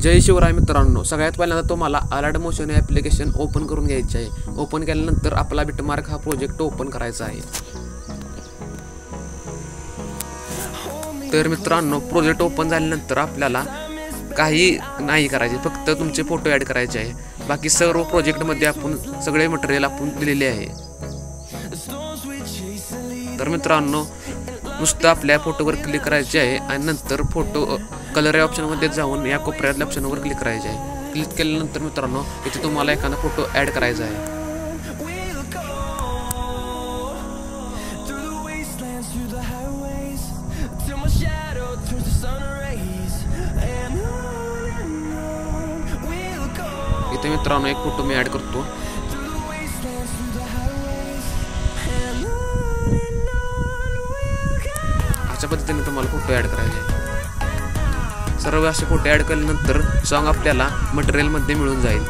जय शिवराय मित्रांनो, सगळ्यात पहिल्यांदा तुम्हाला अलर्ट मोशन हे ॲप्लिकेशन ओपन करून घ्यायचे आहे। ओपन केल्यानंतर आपला बिटमार्क हा प्रोजेक्ट ओपन करायचा आहे। तर मित्रांनो, प्रोजेक्ट ओपन झाल्यानंतर आपल्याला काही नाही करायचे, फक्त तुमचे फोटो ॲड करायचे आहे। बाकी सर्व प्रोजेक्टमध्ये आपण सगळे मटेरियल आपण दिलेले आहे। तर मित्रांनो, नुसतं आपल्या फोटोवर क्लिक करायचे आहे आणि नंतर फोटो कलर या ऑप्शनमध्ये जाऊन या कोपऱ्यातल्या ऑप्शनवर क्लिक करायचे आहे। क्लिक केल्यानंतर मित्रांनो, इथे तुम्हाला एखादा फोटो ॲड करायचा आहे। इथे मित्रांनो एक फोटो मी ॲड करतो। अशा पद्धतीने तुम्हाला फोटो ॲड करायचे आहे। सर्व असे फोटो ॲड केल्यानंतर सॉन्ग आपल्याला मटेरियलमध्ये मिळून जाईल।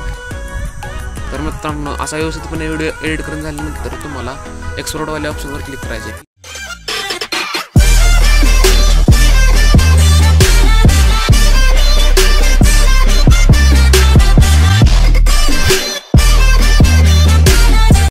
तर मित्रांनो, असा व्यवस्थितपणे व्हिडिओ एडिट करून झाल्यानंतर तुम्हाला एक्सपोर्टवाल्या ऑप्शनवर क्लिक करायचे आहे।